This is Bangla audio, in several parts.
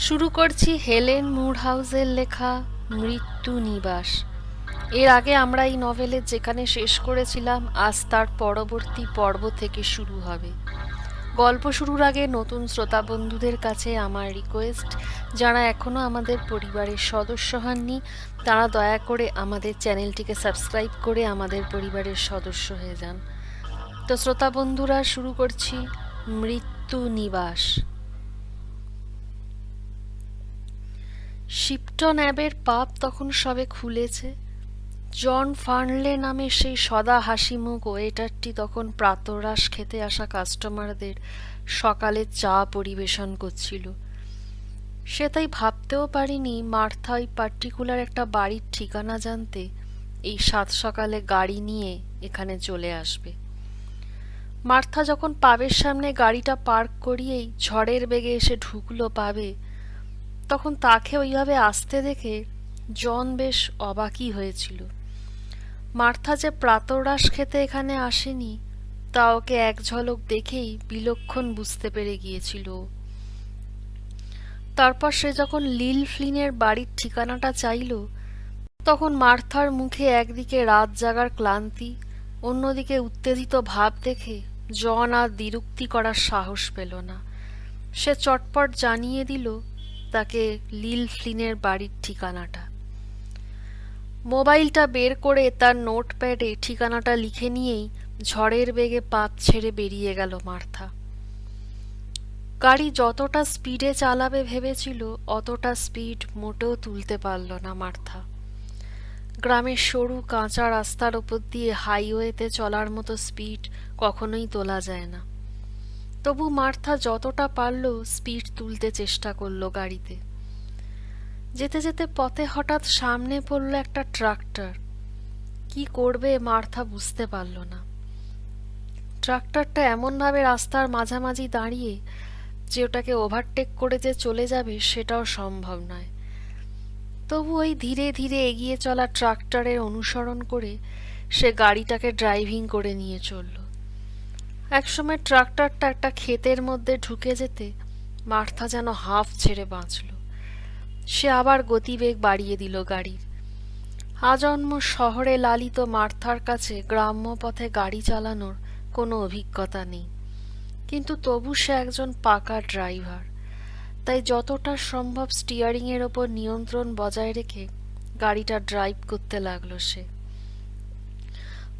শুরু করছি হেলেন মুরহাউজের লেখা মৃত্যু নিবাস। এর আগে আমরা এই নভেলের যেখানে শেষ করেছিলাম, আজ তার পরবর্তী পর্ব থেকে শুরু হবে। গল্প শুরুর আগে নতুন শ্রোতা বন্ধুদের কাছে আমার রিকোয়েস্ট, যারা এখনও আমাদের পরিবারের সদস্য হননি তারা দয়া করে আমাদের চ্যানেলটিকে সাবস্ক্রাইব করে আমাদের পরিবারের সদস্য হয়ে যান। তো শ্রোতা বন্ধুরা, শুরু করছি মৃত্যু নিবাস। শিপটন অ্যাবের পাপ তখন সবে খুলেছে। জন ফার্নলে নামে সেই সদা হাসিমুখ ওয়েটারটি তখন প্রাতরাশ খেতে আসা কাস্টমারদের সকালে চা পরিবেশন করছিল। সে তাই ভাবতেও পারিনি মার্থা ওই পার্টিকুলার একটা বাড়ির ঠিকানা জানতে এই সাত সকালে গাড়ি নিয়ে এখানে চলে আসবে। মার্থা যখন পাবের সামনে গাড়িটা পার্ক করিয়েই ঝড়ের বেগে এসে ঢুকলো পাবে, তখন তাকে ওইভাবে আসতে দেখে জন বেশ অবাকই হয়েছিল। মার্থা যে প্রাতরাশ খেতে এখানে আসেনি তা ওকে এক ঝলক দেখেই বিলক্ষণ বুঝতে পেরে গিয়েছিল। তারপর সে যখন লিল ফ্লিনের বাড়ির ঠিকানাটা চাইল, তখন মার্থার মুখে একদিকে রাত জাগার ক্লান্তি, অন্যদিকে উত্তেজিত ভাব দেখে জন আর দ্বিরুক্তি করার সাহস পেল না। সে চটপট জানিয়ে দিল তাকে লিল ফ্লিনের বাড়ির ঠিকানাটা। মোবাইলটা বের করে তার নোটপ্যাডে ঠিকানাটা লিখে নিয়েই ঝড়ের বেগে পাপ ছেড়ে বেরিয়ে গেল মার্থা। গাড়ি যতটা স্পিডে চালাবে ভেবেছিল অতটা স্পিড মোটেও তুলতে পারল না মার্থা। গ্রামের সরু কাঁচা রাস্তার ওপর দিয়ে হাইওয়েতে চলার মতো স্পিড কখনোই তোলা যায় না। তবু মার্থা যতটা পারল স্পিড তুলতে চেষ্টা করল গাড়িতে। যেতে যেতে পথে হঠাৎ সামনে পড়ল একটা ট্রাক্টর। কি করবে মার্থা বুঝতে পারল না। ট্রাক্টরটা এমনভাবে রাস্তার মাঝামাঝি দাঁড়িয়ে যে ওটাকে ওভারটেক করে যে চলে যাবে সেটাও সম্ভব নয়। তবু ওই ধীরে ধীরে এগিয়ে চলা ট্রাক্টরের অনুসরণ করে সে গাড়িটাকে ড্রাইভিং করে নিয়ে চলল। একসময় ট্রাক্টরটা একটা ক্ষেতের মধ্যে ঢুকে যেতে মার্থা যেন হাঁফ ছেড়ে বাঁচল। সে আবার গতিবেগ বাড়িয়ে দিল গাড়ির। আজন্ম শহরে লালিত মার্থার কাছে গ্রাম্য পথে গাড়ি চালানোর কোনো অভিজ্ঞতা নেই, কিন্তু তবু সে একজন পাকা ড্রাইভার। তাই যতটা সম্ভব স্টিয়ারিংয়ের ওপর নিয়ন্ত্রণ বজায় রেখে গাড়িটা ড্রাইভ করতে লাগলো সে।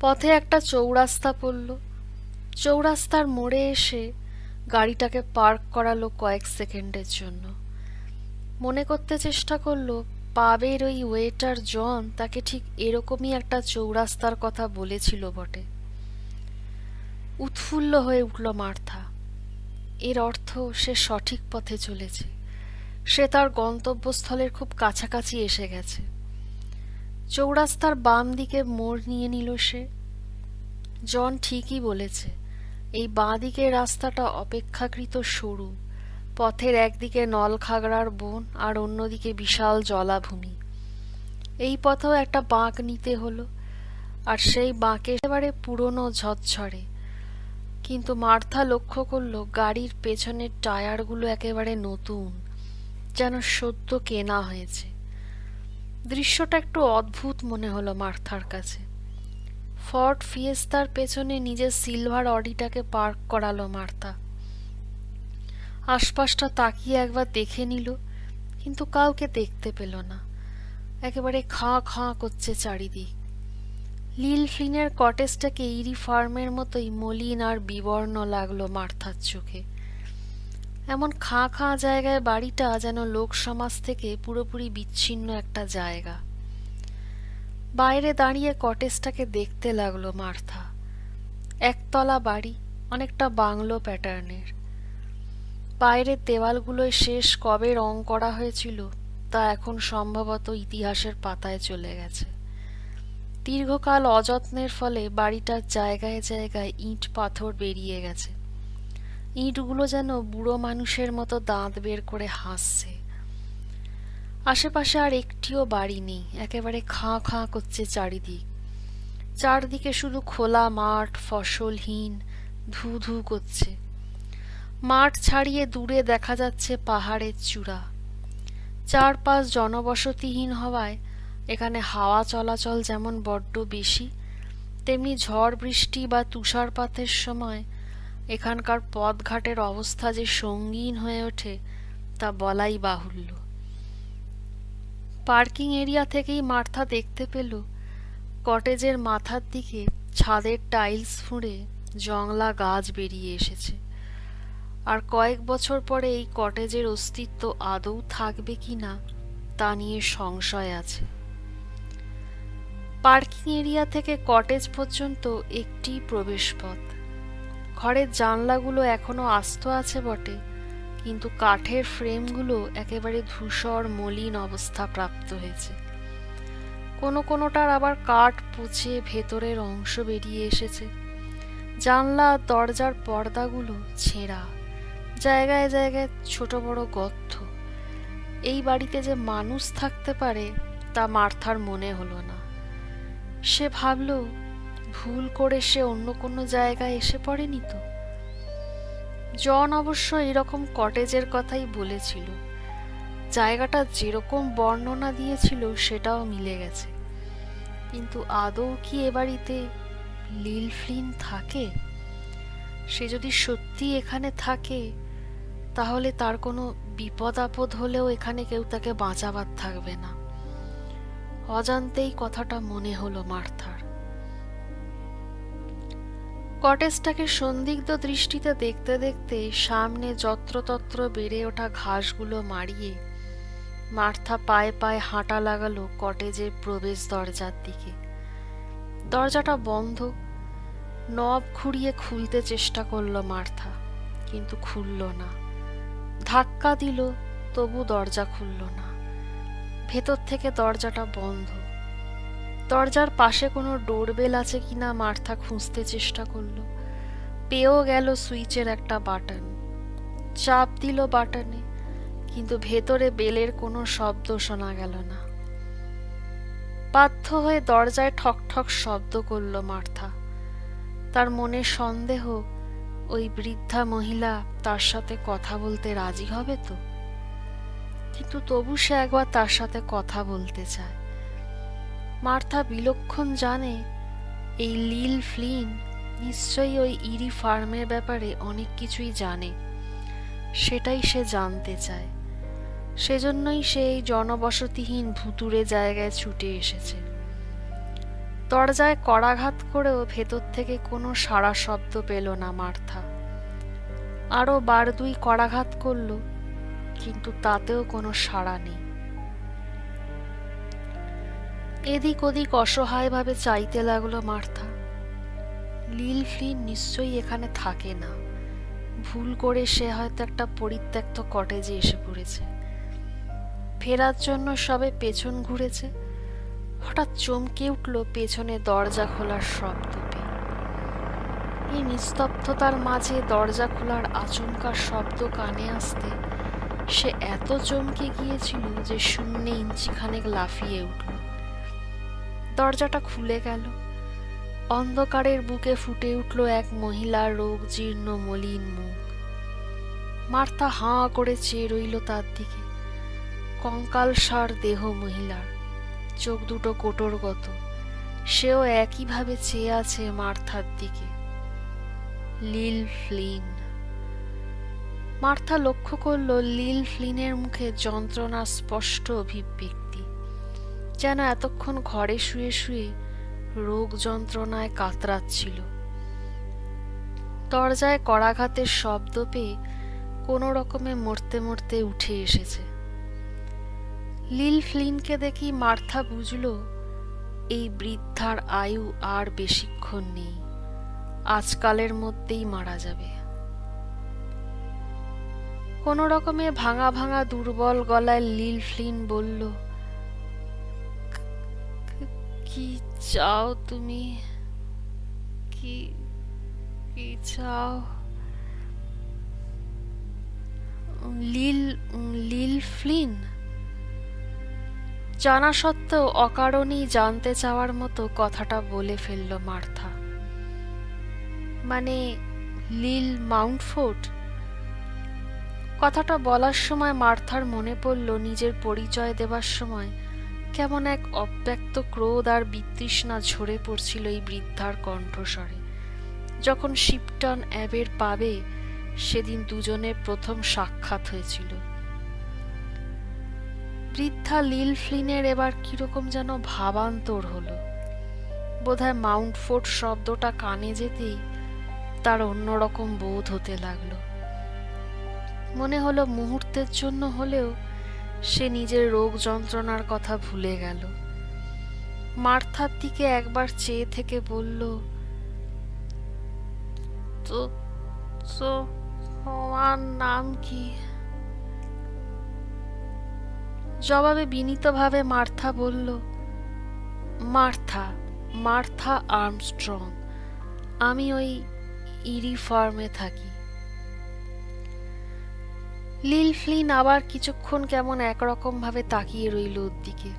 পথে একটা চৌরাস্তা পড়ল। চৌরাস্তার মোড়ে এসে গাড়িটাকে পার্ক করালো কয়েক সেকেন্ডের জন্য। মনে করতে চেষ্টা করলো পাবের ওই ওয়েটার জন তাকে ঠিক এরকমই একটা চৌরাস্তার কথা বলেছিল বটে। উৎফুল্ল হয়ে উঠল মার্থা। এর অর্থ সে সঠিক পথে চলেছে। সে তার গন্তব্যস্থলের খুব কাছাকাছি এসে গেছে। চৌরাস্তার বাম দিকে মোড় নিয়ে নিল সে। জন ঠিকই বলেছে, এই বাঁ দিকের রাস্তাটা অপেক্ষাকৃত সরু। পথের একদিকে নলখাগড়ার বন আর অন্যদিকে বিশাল জলাভূমি। এই পথেও একটা বাঁক নিতে হলো, আর সেই বাঁকে একেবারে পুরনো ঝরঝরে। কিন্তু মার্থা লক্ষ্য করল গাড়ির পেছনের টায়ারগুলো একেবারে নতুন, যেন সদ্য কেনা হয়েছে। দৃশ্যটা একটু অদ্ভুত মনে হলো মার্থার কাছে। ফর্ড ফিয়েস্তার পেছনে নিজের সিলভার অডিটাকে পার্ক করালো মার্থা। আশপাশটা তাকিয়ে একবার দেখে নিল, কিন্তু কাউকে দেখতে পেল না। একেবারে খাঁ খাঁ করছে চারিদিক। লিল ফ্লিনের কটেজটাকে ইরি ফার্মের মতোই মলিন আর বিবর্ণ লাগলো মার্থার চোখে। এমন খাঁ খাঁ জায়গায় বাড়িটা যেন লোক সমাজ থেকে পুরোপুরি বিচ্ছিন্ন একটা জায়গা। বাইরে দাঁড়িয়ে কটেজটাকে দেখতে লাগলো মার্থা। একতলা বাড়ি, অনেকটা বাংলো প্যাটার্নের। বাইরের দেওয়ালগুলোয় শেষ কবে রং করা হয়েছিল তা এখন সম্ভবত ইতিহাসের পাতায় চলে গেছে। দীর্ঘকাল অযত্নের ফলে বাড়িটার জায়গায় জায়গায় ইট পাথর বেরিয়ে গেছে। ইটগুলো যেন বুড়ো মানুষের মতো দাঁত বের করে হাসছে। আশেপাশে আর একটিও বাড়ি নেই, একেবারে খাঁ খাঁ করছে চারিদিক। চারদিকে শুধু খোলা মাঠ, ফসলহীন, ধু ধু করছে। মাঠ ছাড়িয়ে দূরে দেখা যাচ্ছে পাহাড়ের চূড়া। চারপাশ জনবসতিহীন হওয়ায় এখানে হাওয়া চলাচল যেমন বড্ড বেশি, তেমনি ঝড় বৃষ্টি বা তুষারপাতের সময় এখানকার পথঘাটের অবস্থা যে সঙ্গীন হয়ে ওঠে তা বলাই বাহুল্য। পার্কিং এরিয়া থেকেই মার্থা দেখতে পেল কটেজের মাথার দিকে ছাদের টাইলস ফুঁড়ে জংলা গাছ বেরিয়ে এসেছে। আর কয়েক বছর পরে এই কটেজের অস্তিত্ব আদৌ থাকবে কিনা তা নিয়ে সংশয় আছে। পার্কিং এরিয়া থেকে কটেজ পর্যন্ত একটি প্রবেশপথ। ঘরের জানলাগুলো এখনো আস্ত আছে বটে, কিন্তু কাঠের ফ্রেমগুলো একেবারে ধূসর মলিন অবস্থা প্রাপ্ত হয়েছে। কোনোটার আবার কাঠ পচে ভেতরের অংশ বেরিয়ে এসেছে। জানলা আর দরজার পর্দাগুলো ছেঁড়া, জায়গায় জায়গায় ছোট বড় গর্ত। এই বাড়িতে যে মানুষ থাকতে পারে তা মার্থার মনে হলো না। সে ভাবল, ভুল করে সে অন্য কোনো জায়গায় এসে পড়েনি তো। জন অবশ্য এরকম কটেজের কথাই বলেছিল। জায়গাটা যেরকম বর্ণনা দিয়েছিল সেটাও মিলে গেছে। কিন্তু আদৌ কি এ বাড়িতে লিল ফ্লিন থাকে? সে যদি সত্যি এখানে থাকে, তাহলে তার কোনো বিপদ আপদ হলেও এখানে কেউ তাকে বাঁচাবার থাকবে না। অজান্তেই কথাটা মনে হলো মার্থার। কটেজটাকে সন্দিগ্ধ দৃষ্টিতে দেখতে দেখতে সামনে যত্রতত্র বেড়ে ওঠা ঘাসগুলো মারিয়ে মার্থা পায়ে পায়ে হাঁটা লাগালো কটেজের প্রবেশ দরজার দিকে। দরজাটা বন্ধ। নব ঘুরিয়ে খুলতে চেষ্টা করলো মার্থা, কিন্তু খুলল না। ধাক্কা দিল, তবু দরজা খুলল না। ভেতর থেকে দরজাটা বন্ধ। দরজার পাশে কোনো ডোরবেল আছে কিনা মার্থা খুঁজতে চেষ্টা করলো। পেয়েও গেল সুইচের একটা বাটন। চাপ দিল বাটনে, কিন্তু ভেতরে বেলের কোনো শব্দ শোনা গেল না। বাধ্য হয়ে দরজায় ঠক ঠক শব্দ করল মার্থা। তার মনে সন্দেহ, ওই বৃদ্ধা মহিলা তার সাথে কথা বলতে রাজি হবে তো। কিন্তু তবু সে একবার তার সাথে কথা বলতে চায়। মার্থা বিলক্ষণ জানে এই লিল ফ্লিন নিশ্চয়ই ওই ইরি ফার্মের ব্যাপারে অনেক কিছুই জানে। সেটাই সে জানতে চায়। সেজন্যই সে এই জনবসতিহীন ভুতুড়ে জায়গায় ছুটে এসেছে। দরজায় করাঘাত করেও ভেতর থেকে কোনো সাড়া শব্দ পেল না মার্থা। আরো বার দুই করাঘাত করল, কিন্তু তাতেও কোনো সাড়া নেই। এদিক ওদিক অসহায়ভাবে চাইতে লাগলো মার্থা। লিল ফ্লিন নিশ্চয়ই এখানে থাকে না। ভুল করে সে হয়তো একটা পরিত্যক্ত কটেজে এসে পড়েছে। ফেরার জন্য সবে পেছন ঘুরেছে, হঠাৎ চমকে উঠল পেছনে দরজা খোলার শব্দ পেয়ে। এই নিস্তব্ধতার মাঝে দরজা খোলার আচমকা শব্দ কানে আসতে সে এত চমকে গিয়েছিল যে শূন্যে ইঞ্চিখানেক লাফিয়ে উঠল। দরজাটা খুলে গেল। অন্ধকারের বুকে ফুটে উঠল এক মহিলার রোগ জীর্ণ মলিন মুখ। মার্থা হাঁ করে চেয়ে রইল তার দিকে। কঙ্কালসার দেহ মহিলার, চোখ দুটো কোটরগত। সেও একইভাবে চেয়ে আছে মার্থার দিকে। লিল ফ্লিন। মার্থা লক্ষ্য করল লিল ফ্লিনের মুখে যন্ত্রণার স্পষ্ট অভিব্যক্তি, যেন এতক্ষণ ঘরে শুয়ে শুয়ে রোগ যন্ত্রণায় কাতরাচ্ছিল। দরজায় করাঘাতের শব্দ পেয়ে কোনো রকমে মরতে মরতে উঠে এসেছে। লিল ফ্লিনকে দেখি মার্থা বুঝল এই বৃদ্ধার আয়ু আর বেশিক্ষণ নেই। আজকালের মধ্যেই মারা যাবে। কোনো রকমে ভাঙা ভাঙা দুর্বল গলায় লিল ফ্লিন বলল, কি চাও তুমি? কি কি চাও? লিল ফ্লিন জানা সত্ত্বেও অকারণেই জানতে চাওয়ার মতো কথাটা বলে ফেলল মার্থা। মানে লিল মাউন্টফোর্ট? কথাটা বলার সময় মার্থার মনে পড়ল নিজের পরিচয় দেবার সময় কেমন এক অব্যক্ত ক্রোধ আর বিতৃষ্ণা ঝরে পড়ছিল এই বৃদ্ধার কণ্ঠস্বরে, যখন শিপটন অ্যাবের পাবে সেদিন দুজনের প্রথম সাক্ষাৎ হয়েছিল। বৃদ্ধা লিল ফ্লিনের এবার কিরকম যেন ভাবান্তর হলো। বোধহয় মাউন্টফোর্ট শব্দটা কানে যেতেই তার অন্যরকম বোধ হতে লাগলো। মনে হলো মুহূর্তের জন্য হলেও সে নিজের রোগ যন্ত্রণার কথা ভুলে গেল। মার্থার দিকে একবার চেয়ে থেকে বলল, তো তো তোমার নাম কি? জবাবে বিনীতভাবে মার্থা বলল, মার্থা মার্থা আর্মস্ট্রং। আমি ওই ইরি ফার্মে থাকি। লিল ফ্লিন আবার কিছুক্ষণ কেমন একরকম ভাবে তাকিয়ে রইল ওর দিকে।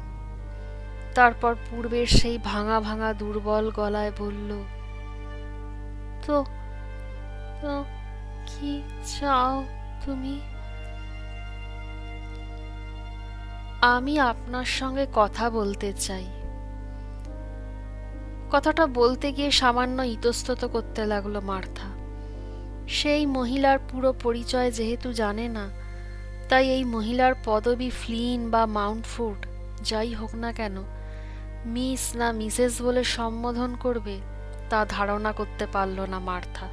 তারপর পূর্বের সেই ভাঙা ভাঙা দুর্বল গলায় বলল, তো তো কি চাও তুমি? আমি আপনার সঙ্গে কথা বলতে চাই। কথাটা বলতে গিয়ে সামান্য ইতস্তত করতে লাগলো মার্থা। সেই মহিলার পুরো পরিচয় যেহেতু জানে না, তাই এই মহিলার পদবি ফ্লিন বা মাউন্টফোর্ট যাই হোক না কেন, মিস না মিসেস বলে সম্বোধন করবে তা ধারণা করতে পারল না মার্থা।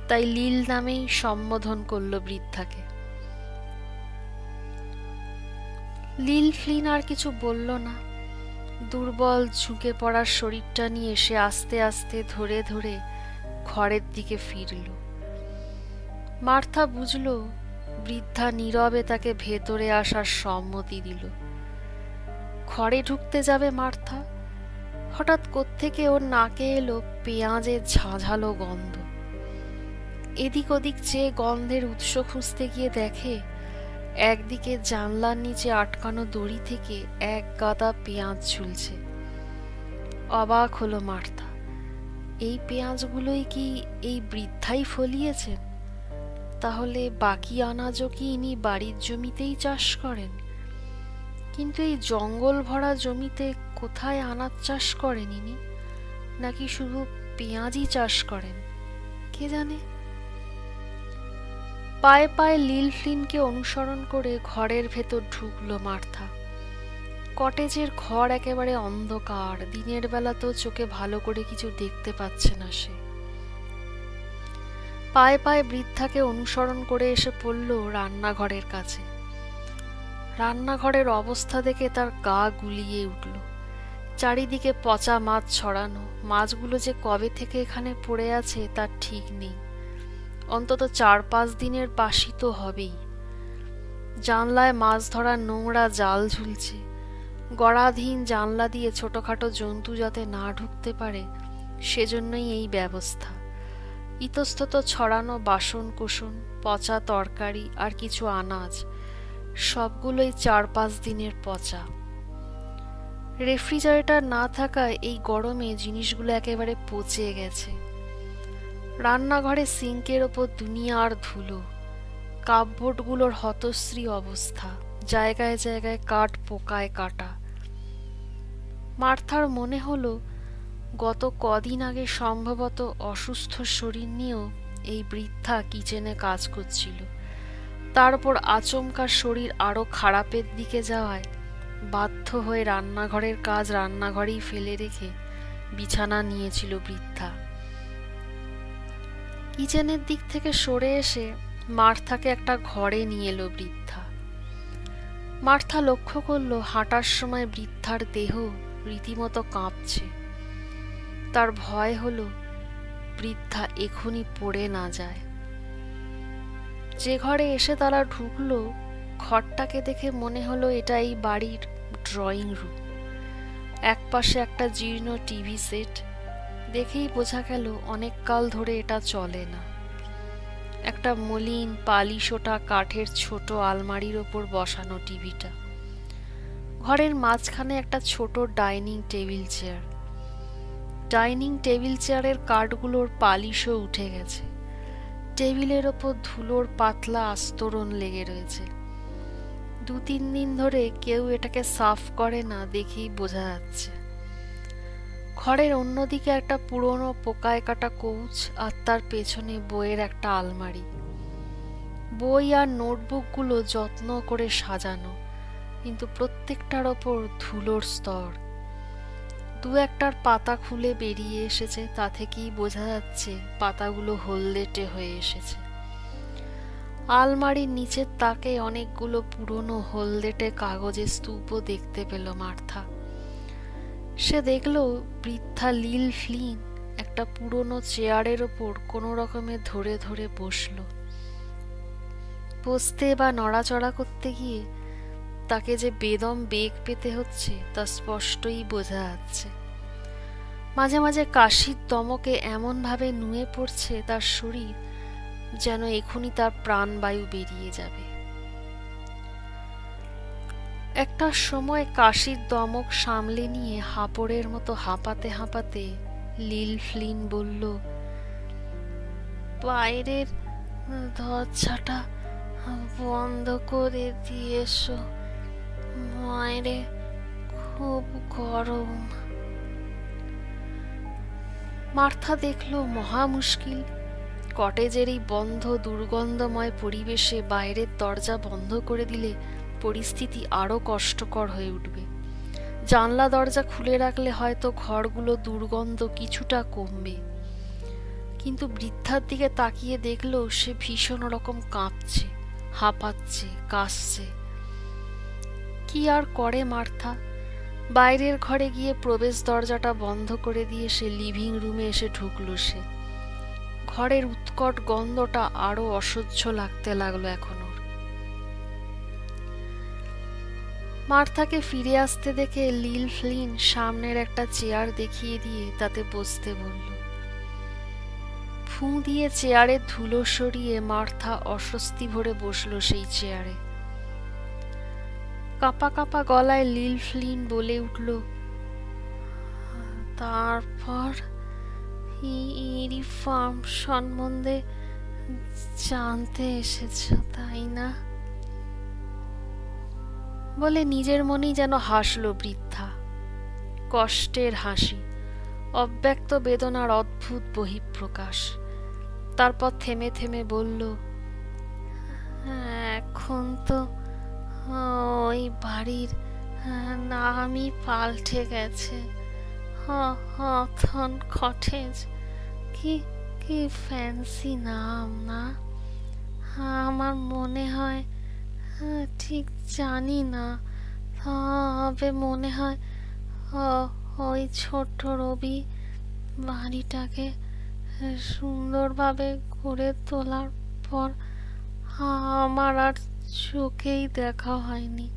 তাই লিল নামেই সম্বোধন করল বৃদ্ধাকে। লিল ফ্লিন আর কিছু বলল না। দুর্বল ঝুঁকে পড়ার শরীরটা নিয়ে সে আস্তে আস্তে ধরে ধরে ঘরের দিকে ফিরল। মার্থা বুঝল বৃদ্ধা নীরবে তাকে ভেতরে আসার সম্মতি দিল। ঘরে ঢুকতে যাবে মার্থা, হঠাৎ কোত্থেকে ওর নাকে এলো পেঁয়াজের ঝাঁঝালো গন্ধ। এদিক ওদিক চেয়ে গন্ধের উৎস খুঁজতে গিয়ে দেখে একদিকে জানলার নিচে আটকানো দড়ি থেকে এক গাদা পেঁয়াজ ঝুলছে। অবাক হলো মার্থা। এই পেঁয়াজগুলোই কি এই বৃদ্ধাই ফলিয়েছেন? তাহলে বাকি আনাজও কি ইনি বাড়ির জমিতেই চাষ করেন? কিন্তু এই জঙ্গল ভরা জমিতে কোথায় আনাজ চাষ করেন ইনি? নাকি শুধু পেঁয়াজই চাষ করেন, কে জানে। পায়ে পায়ে লিল ফ্লিনকে অনুসরণ করে ঘরের ভেতর ঢুকলো মার্থা। কটেজের ঘর একেবারে অন্ধকার, দিনের বেলাতেও চোখে ভালো করে কিছু দেখতে পাচ্ছে না সে। পায়ে পায়ে বৃদ্ধাকে অনুসরণ করে এসে পড়ল রান্নাঘরের কাছে। রান্নাঘরের অবস্থা দেখে তার গা গুলিয়ে উঠল। চারিদিকে পচা মাছ ছড়ানো। মাছগুলো যে কবে থেকে এখানে পড়ে আছে তার ঠিক নেই। অন্তত 4-5 দিনের বাসি তো হবেই। জানলায় মাছ ধরার নোংরা জাল ঝুলছে। গড়াধীন জানলা দিয়ে ছোটখাটো জন্তু যাতে না ঢুকতে পারে সেজন্যই এই ব্যবস্থা। ইতস্তত ছড়ানো বাসন কোসন, পচা তরকারি আর কিছু আনাজ, সবগুলোই 4-5 দিনের পচা। রেফ্রিজারেটর না থাকায় এই গরমে জিনিসগুলো একেবারে পচে গেছে। রান্নাঘরে সিঙ্কের ওপর দুনিয়ার ধুলো। কাপবোর্ডগুলোর হতশ্রী অবস্থা, জায়গায় জায়গায় কাঠ পোকায় কাটা। মার্থার মনে হলো গত কদিন আগে সম্ভবত অসুস্থ শরীর নিয়েও এই বৃদ্ধা কিচেনে কাজ করছিল। তার উপর আচমকা শরীর আরো খারাপের দিকে যাওয়ায় বাধ্য হয়ে রান্নাঘরের কাজ রান্নাঘরেই ফেলে রেখে বিছানা নিয়েছিল বৃদ্ধা। কিচেনের দিক থেকে সরে এসে মার্থাকে একটা ঘরে নিয়ে এলো বৃদ্ধা। মার্থা লক্ষ্য করল হাঁটার সময় বৃদ্ধার দেহ রীতিমতো কাঁপছে। তার ভয় হলো বৃদ্ধা এখনই পড়ে না যায়। যে ঘরে এসে তারা ঢুকলো, ঘরটাকে দেখে মনে হলো এটা এই বাড়ির ড্রয়িং রুম। একপাশে একটা জীর্ণ টিভি সেট, দেখেই বোঝা গেল অনেক কাল ধরে এটা চলে না। একটা মলিন পালিশ ওঠা কাঠের ছোট আলমারির ওপর বসানো টিভিটা। ঘরের মাঝখানে একটা ছোট dining table chair. Dining table চেয়ারের কাঠগুলোর পালিশও উঠে গেছে। টেবিলের ওপর ধুলোর পাতলা আস্তরণ লেগে রয়েছে। 2-3 দিন ধরে কেউ এটাকে সাফ করে না দেখেই বোঝা যাচ্ছে। ঘরের অন্যদিকে একটা পুরনো পোকায় কাটা কৌচ, আর তার পেছনে বইয়ের একটা আলমারি। বই আর নোটবুকগুলো যত্ন করে সাজানো, কিন্তু প্রত্যেকটার ওপর ধুলোর স্তর। 2-1টার পাতা খুলে বেরিয়ে এসেছে, তা থেকেই বোঝা যাচ্ছে পাতাগুলো হলদেটে হয়ে এসেছে। আলমারির নিচের তাকে অনেকগুলো পুরনো হলদেটে কাগজের স্তূপও দেখতে পেল মার্থা। সে দেখল বৃদ্ধা লিল ফ্লিন একটা পুরনো চেয়ারের ওপর কোনো রকমে ধরে ধরে বসল। বসতে বা নড়াচড়া করতে গিয়ে তাকে যে বেদম বেগ পেতে হচ্ছে তা স্পষ্টই বোঝা যাচ্ছে। মাঝে মাঝে কাশির দমকে এমনভাবে নুয়ে পড়ছে তার শরীর, যেন এখনই তার প্রাণবায়ু বেরিয়ে যাবে। একটা সময় কাশির দমক সামলে নিয়ে হাঁপড়ের মতো হাঁপাতে হাঁপাতে লিল ফ্লিন বলল, বাইরের দরজাটা বন্ধ করে দিয়েছো, বাইরে খুব গরম। মার্থা দেখল মহা মুশকিল। কটেজের এই বন্ধ দুর্গন্ধময় পরিবেশে বাইরের দরজা বন্ধ করে দিলে পরিস্থিতি আরো কষ্টকর হয়ে উঠবে। জানলা দরজা খুলে রাখলে হয়তো ঘরগুলো দুর্গন্ধ কিছুটা কমবে। কিন্তু বৃদ্ধার দিকে তাকিয়ে দেখল সে ভীষণ রকম কাঁপছে, হাঁপাচ্ছে, কাশছে। কি আর করে মার্থা? বাইরের ঘরে গিয়ে প্রবেশ দরজাটা বন্ধ করে দিয়ে সে লিভিং রুমে এসে ঢুকল। সে ঘরের উৎকট গন্ধটা আরো অসহ্য লাগতে লাগলো এখন ওর। মার্থাকে ফিরে আসতে দেখে লিল ফ্লিন সামনের একটা চেয়ার দেখিয়ে দিয়ে তাতে বসতে বলল। ফুঁ দিয়ে চেয়ারের ধুলো সরিয়ে মার্থা অস্বস্তি ভরে বসল সেই চেয়ারে। কাঁপা কাঁপা গলায় লিল ফ্লিন বলে উঠল, তারপর ইরি ফার্ম সম্বন্ধে জানতে এসেছ তাই না? বলে নিজের মনেই যেন হাসল বৃদ্ধা, কষ্টের হাসি, অব্যক্ত বেদনার অদ্ভুত বহিঃপ্রকাশ। তারপর থেমে থেমে বলল, এখন তো ওই বাড়ির নামই পাল্টে গেছে, হথন কটেজ। কি কি ফ্যান্সি নাম না? আমার মনে হয়, ঠিক জানি না, তবে মনে হয় ওই ছোট্ট রবি বাড়িটাকে সুন্দরভাবে গড়ে তোলার পর আমার আর চোখেই দেখা হয়নি।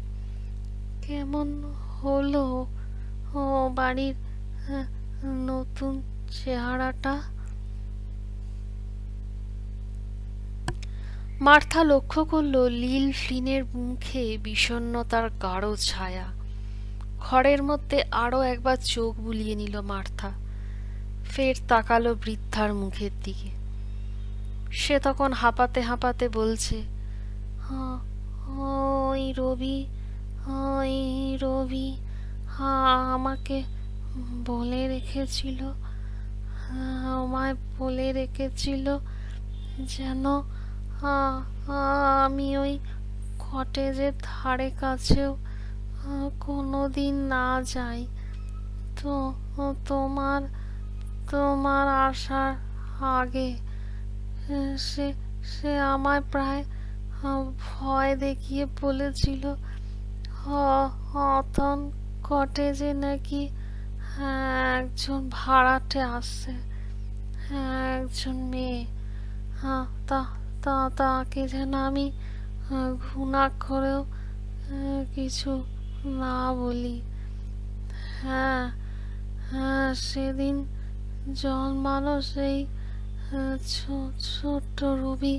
কেমন হলো ও বাড়ির নতুন চেহারাটা? মার্থা লক্ষ্য করল লিল ফ্লিনের মুখে বিষণ্ণতার গাঢ় ছায়া। ঘরের মধ্যে আরো একবার চোখ বুলিয়ে নিল মার্থা, ফের তাকালো বৃদ্ধার মুখের দিকে। সে তখন হাঁপাতে হাঁপাতে বলছে, ওই রবি, ওই রবি আমাকে বলে রেখেছিল, আমায় বলে রেখেছিল যেন আমি ওই কটেজের ধারে কাছেও কোনোদিন না যাই। তো তোমার তোমার আসার আগে সে সে আমায় প্রায় ভয় দেখিয়ে বলেছিল হথন কটেজে নাকি একজন ভাড়াটে আসছে, একজন মেয়ে। তাকে যেন আমি ঘুণাক্ষরেও কিছু না বলি। হ্যাঁ হ্যাঁ, সেদিন জন্মানো সেই ছোট্ট রবি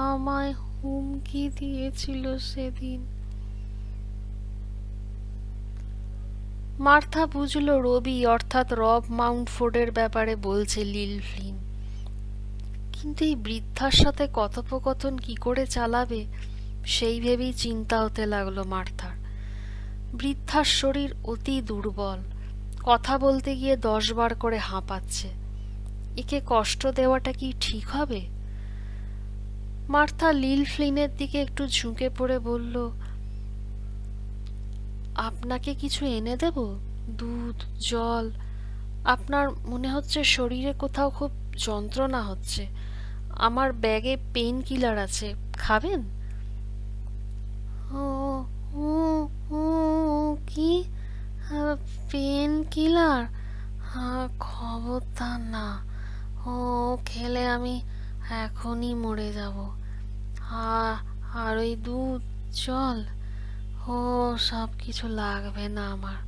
আমায় হুমকি দিয়েছিল সেদিন। মার্থা বুঝল রবি অর্থাৎ রব মাউন্টফোর্ডের ব্যাপারে বলছে লিল ফ্লিন, কিন্তু এই বৃদ্ধার সাথে কথোপকথন কি করে চালাবে সেই ভেবেই চিন্তা হতে লাগলো মার্থার। বৃদ্ধার শরীর অতি দুর্বল, কথা বলতে গিয়ে 10 বার করে হাঁপাচ্ছে। একে কষ্ট দেওয়াটা কি ঠিক হবে? মার্থা লিল ফ্লিনের দিকে একটু ঝুঁকে পড়ে বলল, আপনাকে কিছু এনে দেব? দুধ, জল? আপনার মনে হচ্ছে শরীরে কোথাও খুব যন্ত্রণা হচ্ছে। আমার ব্যাগে পেন কিলার আছে, খাবেন? ও, ও, ও, কি পেন কিলার? খবরদার না, ও খেলে আমি এখনই মরে যাব। আর ওই দুধ, জল, ও সব কিছু লাগবে না আমার।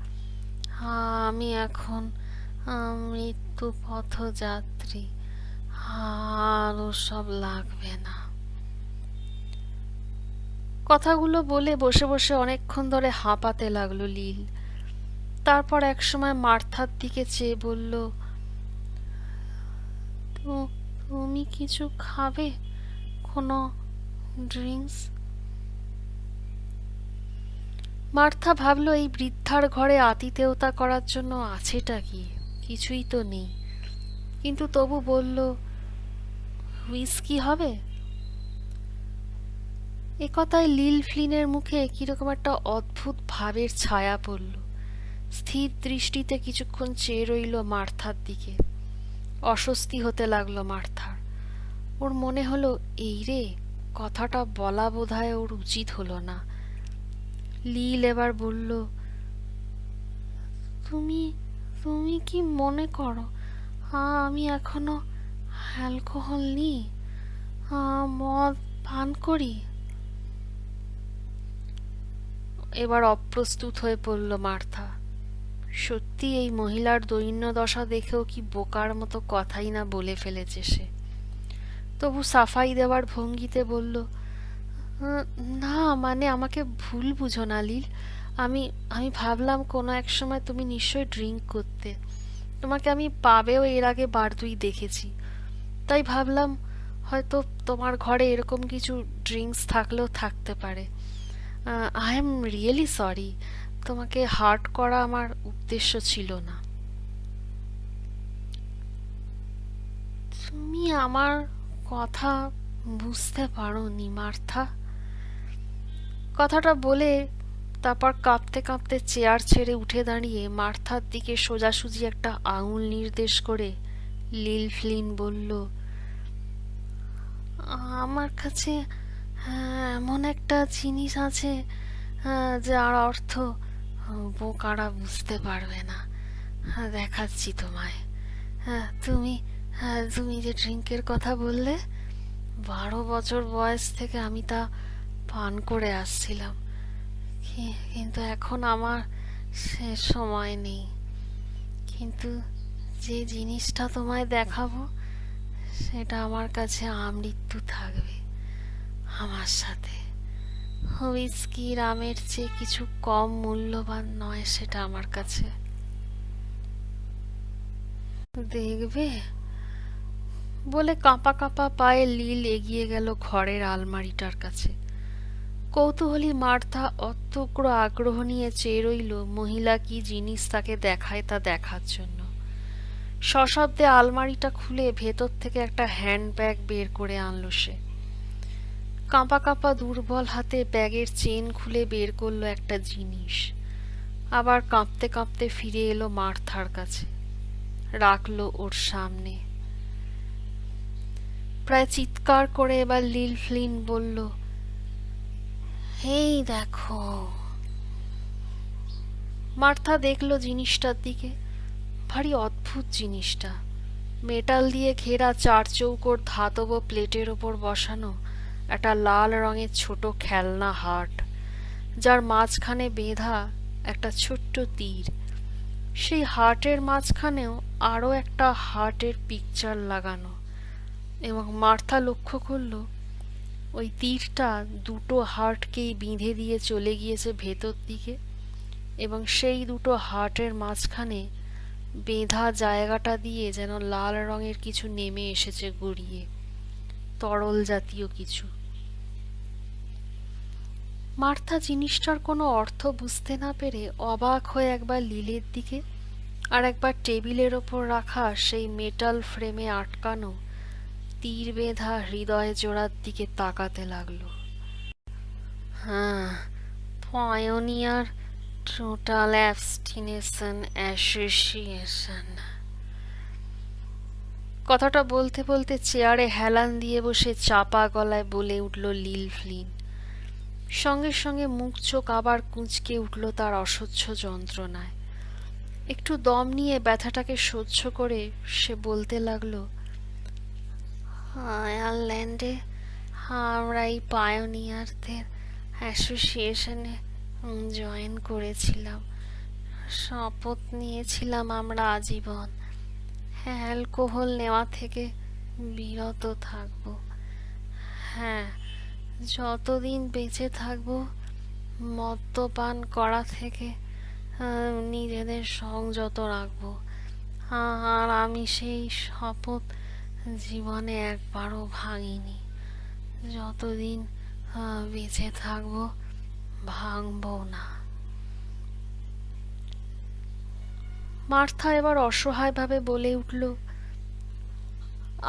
আমি এখন মৃত্যু পথযাত্রী, আর ওসব লাগবে না। কথাগুলো বলে বসে বসে অনেকক্ষণ ধরে হাঁপাতে লাগলো লীল। তারপর একসময় মার্থার দিকে চেয়ে বলল, তুমি কিছু খাবে? কোনো ড্রিঙ্কস? মার্থা ভাবলো এই বৃদ্ধার ঘরে আতিথেয়তা করার জন্য আছেটা কি? কিছুই তো নেই। কিন্তু তবু বলল, হুইস্কি হবে? একথায় লিল ফ্লিনের মুখে কিরকম একটা অদ্ভুত ভাবের ছায়া পড়ল। স্থির দৃষ্টিতে কিছুক্ষণ চেয়ে রইল মার্থার দিকে। অস্বস্তি হতে লাগলো মার্থার। ওর মনে হলো, এই রে, কথাটা বলা বোধহয় ওর উচিত হলো না। লীল এবার বলল, তুমি তুমি কি মনে করো আমি এখনো অ্যালকোহল নিই, মদ পান করি? এবার অপ্রস্তুত হয়ে পড়ল মার্থা। সত্যি এই মহিলার দৈন্য দশা দেখেও কি বোকার মতো কথাই না বলে ফেলেছে সে। তবু সাফাই দেওয়ার ভঙ্গিতে বলল, না মানে আমাকে ভুল বুঝো না লীল। আমি আমি ভাবলাম কোনো এক সময় তুমি নিশ্চয়ই ড্রিঙ্ক করতে। তোমাকে আমি পাবেও এর আগে বার দুই দেখেছি। তাই ভাবলাম হয়তো তোমার ঘরে এরকম কিছু ড্রিঙ্কস থাকলেও থাকতে পারে। আই এম রিয়েলি সরি, তোমাকে হার্ট করা আমার উদ্দেশ্য ছিল না। তুমি আমার কথা বুঝতে পারোনি মার্থা। কথাটা বলে তারপর কাঁপতে কাঁপতে চেয়ার ছেড়ে উঠে দাঁড়িয়ে মার্থার দিকে সোজাসুজি একটা আঙুল নির্দেশ করে লিল ফ্লিন বলল, আমার কাছে এমন একটা জিনিস আছে যার অর্থ বোকারা বুঝতে পারবে না। দেখাচ্ছি তোমায়। তুমি তুমি যে ড্রিঙ্কের কথা বললে, 12 বছর বয়স থেকে আমি তা পান করে আসছিলাম। কিন্তু এখন আমার সে সময় নেই। কিন্তু যে জিনিসটা তোমায় দেখাবো সেটা আমার কাছে আমৃত্যু থাকবে আমার সাথে। হুইস্কি রামের চেয়ে কিছু কম মূল্যবান নয় সেটা আমার কাছে। দেখবে? বলে কাঁপা কাঁপা পায়ে লীল এগিয়ে গেল ঘরের আলমারিটার কাছে। কৌতূহলী মার্থা অত্যগ্র আগ্রহ নিয়ে চেয়ে রইল মহিলা কি জিনিস তাকে দেখায় তা দেখার জন্য। সশব্দে আলমারিটা খুলে ভেতর থেকে একটা হ্যান্ডব্যাগ বের করে আনলো সে। কাঁপা কাঁপা দুর্বল হাতে ব্যাগের চেন খুলে বের করলো একটা জিনিস। আবার কাঁপতে কাঁপতে ফিরে এলো মার্থার কাছে, রাখলো ওর সামনে। প্রায় চিৎকার করে এবার লিল ফ্লিন বলল, এই দেখো। মার্থা দেখলো জিনিসটার দিকে। ভারী অদ্ভুত জিনিসটা। মেটাল দিয়ে ঘেরা 4 চৌকোর ধাতব প্লেটের ওপর বসানো একটা লাল রঙের ছোট খেলনা হার্ট, যার মাঝখানে বেঁধা একটা ছোট্ট তীর। সেই হার্টের মাঝখানেও আরও একটা হার্টের পিকচার লাগানো। এবং মার্থা লক্ষ্য করল ওই তীরটা দুটো হার্টকেই বিঁধে দিয়ে চলে গিয়েছে ভেতর দিকে, এবং সেই দুটো হার্টের মাঝখানে বেঁধা জায়গাটা দিয়ে যেন লাল রঙের কিছু নেমে এসেছে গড়িয়ে। তরল জাতীয় কিছু। মার্থা জিনিসটার কোনো অর্থ বুঝতে না পেরে অবাক হয়ে একবার লিলের দিকে আর একবার টেবিলের ওপর রাখা সেই মেটাল ফ্রেমে আটকানো তীর বেঁধা হৃদয় জোড়ার দিকে তাকাতে লাগলো। হ্যাঁ, পায়োনিয়ার টোটাল অ্যাবস্টিনেশন অ্যাসোসিয়েশন। কথাটা বলতে বলতে চেয়ারে হেলান দিয়ে বসে চাপা গলায় বলে উঠল লিল ফ্লিন। সঙ্গে সঙ্গে মুখ চোখ আবার কুঁচকে উঠল তার অসহ্য যন্ত্রণায়। একটু দম নিয়ে ব্যথাটাকে সহ্য করে সে বলতে লাগলো, আয়ারল্যান্ডে আমরা এই পায়োনিয়ারদের অ্যাসোসিয়েশনে জয়েন করেছিলাম। শপথ নিয়েছিলাম আমরা আজীবন অ্যালকোহল নেওয়া থেকে বিরত থাকব। হ্যাঁ, যতদিন বেঁচে থাকব মদ্যপান করা থেকে নিজেদের সংযত রাখব। আর আমি সেই শপথ জীবনে একবারও ভাঙিনি। যতদিন বেঁচে থাকব ভাঙবো না। মার্থা এবার অসহায়ভাবে বলে উঠল,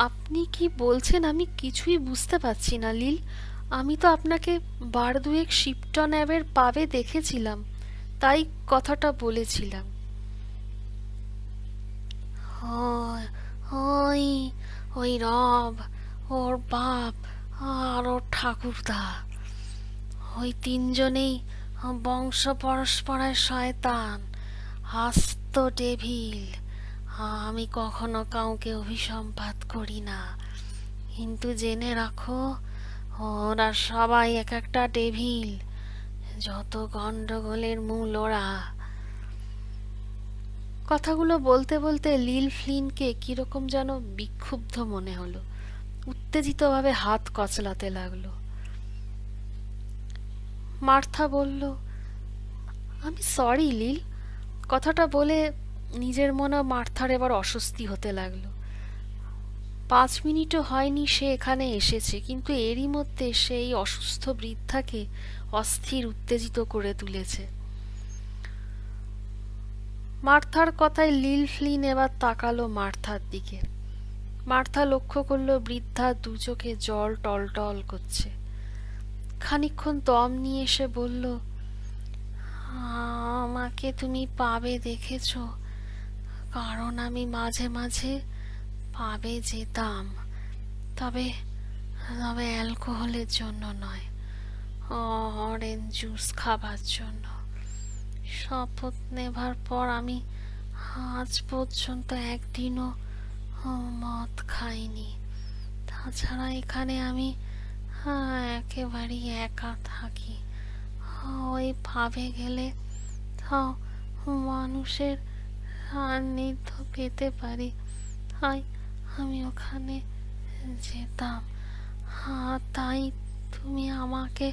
আপনি কি বলছেন আমি কিছুই বুঝতে পারছি না লিল। আমি তো আপনাকে বার দুয়েক শিপটন অ্যাবের পাবে দেখেছিলাম, তাই কথাটা বলেছিলাম। ওই ওই রব, ওর বাপ আর ওর ঠাকুরদা, ওই তিনজনেই বংশ পরস্পরায় শয়তান, আস্ত ডেভিল। আমি কখনো কাউকে অভিসম্পাত করি না, কিন্তু জেনে রাখো ওরা সবাই এক একটা ডেভিল। যত গন্ডগোলের মূল ওরা। কথাগুলো বলতে বলতে লিল ফ্লিনকে কিরকম যেন বিক্ষুব্ধ মনে হলো। উত্তেজিতভাবে হাত কচলাতে লাগলো। মার্থা বলল, আমি সরি লিল। কথাটা বলে নিজের মনে মার্থার এবার অস্বস্তি হতে লাগলো। 5 মিনিটও হয়নি সে এখানে এসেছে, কিন্তু এরই মধ্যে সেই অসুস্থ বৃদ্ধাকে অস্থির উত্তেজিত করে তুলেছে। মার্থার কথায় লিল ফ্লিন এবার তাকালো মার্থার দিকে। মার্থা লক্ষ্য করলো বৃদ্ধার দু চোখে জল টলটল করছে। খানিকক্ষণ দম নিয়ে এসে বলল, আমাকে তুমি পাবে দেখেছ? কারণ আমি মাঝে মাঝে পাবে যেতাম, তবে তবে অ্যালকোহলের জন্য নয়, অরেঞ্জ জুস খাবার জন্য। শপথ নেবার পর আমি আজ পর্যন্ত একদিনও মদ খাইনি। তাছাড়া এখানে আমি একেবারেই একা থাকি। ওই পাবে গেলে তাও মানুষের সান্নিধ্য পেতে পারি, তাই আমি ওখানে যেতাম। তাই তুমি আমাকে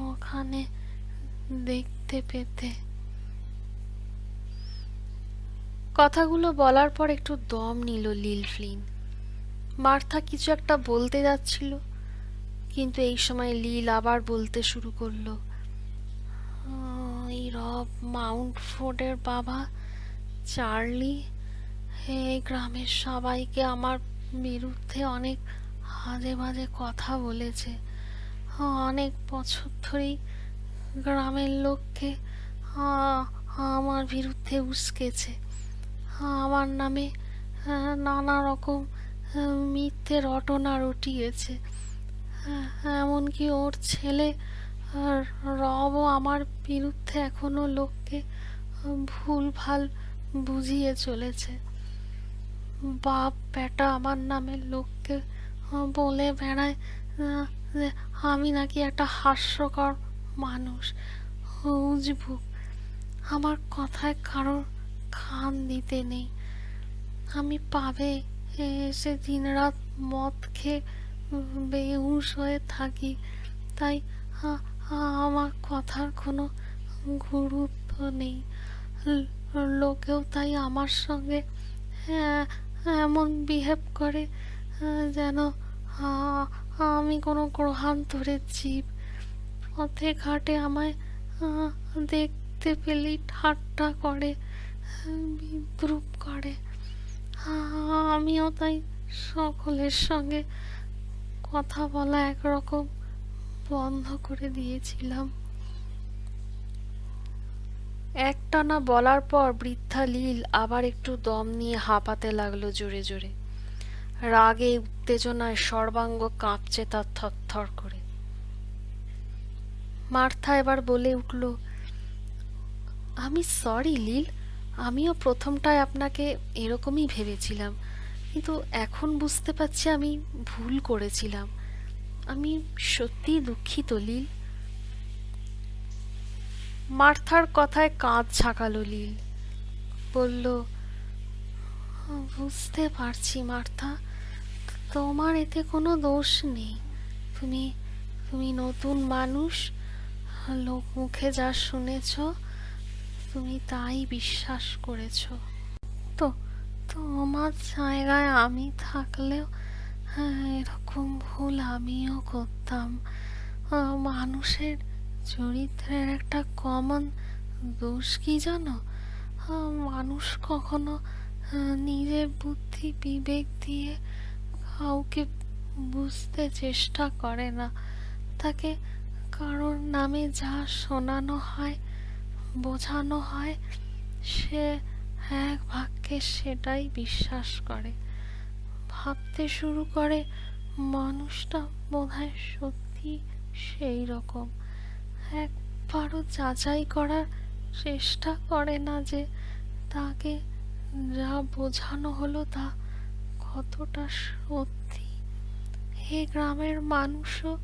ওখানে দেখতে পেতে। কথাগুলো বলার পর একটু দম নিল লিল ফ্লিন। মার্থা কিছু একটা বলতে যাচ্ছিল, কিন্তু এই সময় লিল আবার বলতে শুরু করলো, এই রব মাউন্টফোর্ডের বাবা চার্লি এই গ্রামের সবাইকে আমার বিরুদ্ধে অনেক আজে বাজে কথা বলেছে। অনেক বছর ধরেই গ্রামের লোককে আমার বিরুদ্ধে উস্কেছে। আমার নামে নানা রকম মিথ্যে রটনা রটিয়েছে। এমনকি ওর ছেলে রবও আমার বিরুদ্ধে এখনো লোককে ভুল ভাল বুঝিয়ে চলেছে। বাপ বেটা আমার নামে লোককে বলে বেড়ায় যে আমি নাকি একটা হাস্যকর মানুষ, উজবুক। আমার কথায় কারোর কান দিতে নেই। আমি পাবে এসে দিনরাত মদ খেয়ে বেহুশ হয়ে থাকি, তাই আমার কথার কোনো গুরুত্ব নেই। লোকেও তাই আমার সঙ্গে এমন বিহেভ করে যেন আ- আমি কোনো গ্রহান্তরের জীব। পথে ঘাটে আমায় আ, দেখতে পেলেই ঠাট্টা করে, বিদ্রূপ করে। আমিও তাই সকলের সঙ্গে কথা বলা একরকম বন্ধ করে দিয়েছিলাম। একটানা বলার পর বৃদ্ধা লীল আবার একটু দম নিয়ে হাঁপাতে লাগলো জোরে জোরে। রাগে উত্তেজনায় সর্বাঙ্গ কাঁপছে তার থরথর করে। মার্থা এবার বলে উঠল, আমি সরি লীল, আমিও প্রথমটায় আপনাকে এরকমই ভেবেছিলাম, কিন্তু এখন বুঝতে পারছি আমি ভুল করেছিলাম। আমি সত্যিই দুঃখিত লীল। মার্থার কথায় কাঁধ ঝাঁকালো লীল। বলল, বুঝতে পারছি মার্থা, তোমার এতে কোনো দোষ নেই। তুমি তুমি নতুন মানুষ, লোক মুখে যা শুনেছ তুমি তাই বিশ্বাস করেছ। তো তোমার জায়গায় আমি থাকলেও এরকম ভুল আমিও করতাম। মানুষের চরিত্রের একটা কমন দোষ কি জানো? মানুষ কখনো নিজের বুদ্ধি বিবেক দিয়ে কাউকে বুঝতে চেষ্টা করে না। তাকে কারোর নামে যা শোনানো হয়, বোঝানো হয়, সে এক বাক্যে সেটাই বিশ্বাস করে। ভাবতে শুরু করে মানুষটা বোধহয় সত্যি সেই রকম। একবারও যাচাই করার চেষ্টা করে না যে তাকে যা বোঝানো হলো তা কতটা সত্যি। এ গ্রামের মানুষও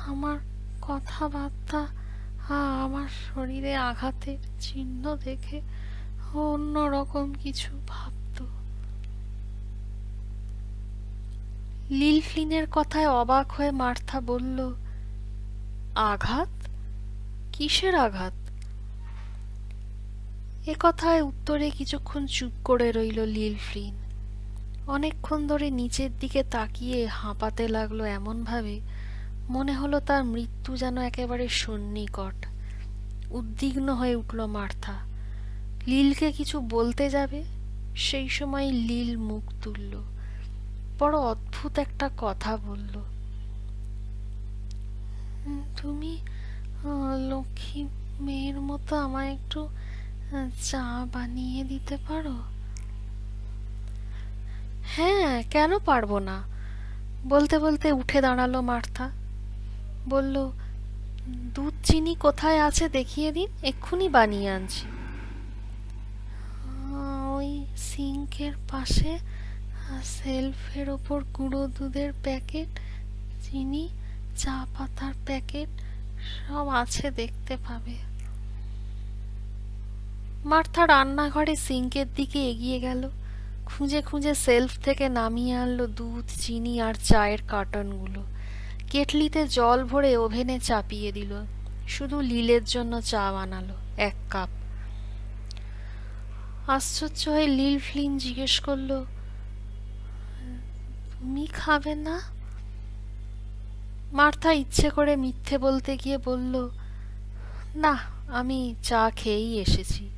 আমার কথাবার্তা আমার শরীরে আঘাতের চিহ্ন দেখে অন্যরকম কিছু ভাবত। লিল ফ্লিনের কথায় অবাক হয়ে মার্থা বলল, আঘাত? কিসের আঘাত? এ কথায় উত্তরে কিছুক্ষণ চুপ করে রইল লিল ফ্লিন। অনেকক্ষণ ধরে নিচের দিকে তাকিয়ে হাঁপাতে লাগলো এমন ভাবে মনে হলো তার মৃত্যু যেন একেবারে সন্নিকট। উদ্বিগ্ন হয়ে উঠল মার্থা। লীলকে কিছু বলতে যাবে, সেই সময় লীল মুখ তুলল। বড় অদ্ভুত একটা কথা বলল, তুমি লক্ষ্মী মেয়ের মতো আমায় একটু চা বানিয়ে দিতে পারো? হ্যাঁ, কেন পারবো না? বলতে বলতে উঠে দাঁড়ালো মার্থা। বলল, দুধ চিনি কোথায় আছে দেখিয়ে দিন, এক্ষুনি বানিয়ে আনছি। ওই সিঙ্কের পাশে সেলফের ওপর গুঁড়ো দুধের প্যাকেট, চিনি, চা পাতার প্যাকেট সব আছে, দেখতে পাবে। মার্থা রান্নাঘরে সিঙ্কের দিকে এগিয়ে গেল। খুঁজে খুঁজে সেলফ থেকে নামিয়ে আনলো দুধ, চিনি আর চায়ের কার্টনগুলো। কেটলিতে জল ভরে ওভেনে চাপিয়ে দিল। শুধু লীলের জন্য চা বানালো 1 কাপ। আশ্চর্য হয়ে লিল ফ্লিন জিজ্ঞেস করলো, তুমি খাবে না? মার্থা ইচ্ছে করে মিথ্যে বলতে গিয়ে বলল, না, আমি চা খেয়েই এসেছি।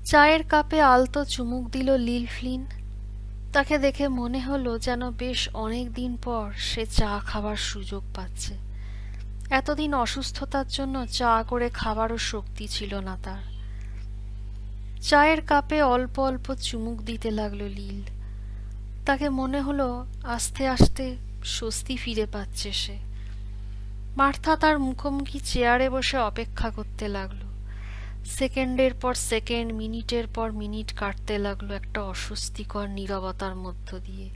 চায়ের কাপে আলতো চুমুক দিল লিল ফ্লিন। তাকে দেখে মনে হলো যেন বেশ অনেক দিন পর সে চা খাবার সুযোগ পাচ্ছে। এতদিন অসুস্থতার জন্য চা করে খাবারও শক্তি ছিল না তার। চায়ের কাপে অল্প অল্প চুমুক দিতে লাগলো লীল। তাকে মনে হলো আস্তে আস্তে স্বস্তি ফিরে পাচ্ছে সে। মার্থা তার মুখোমুখি চেয়ারে বসে অপেক্ষা করতে লাগলো। সেকেন্ডের পর সেকেন্ড, মিনিটের পর মিনিট কাটতে লাগলো একটা অস্বস্তিকর নীরবতার মধ্য দিয়ে।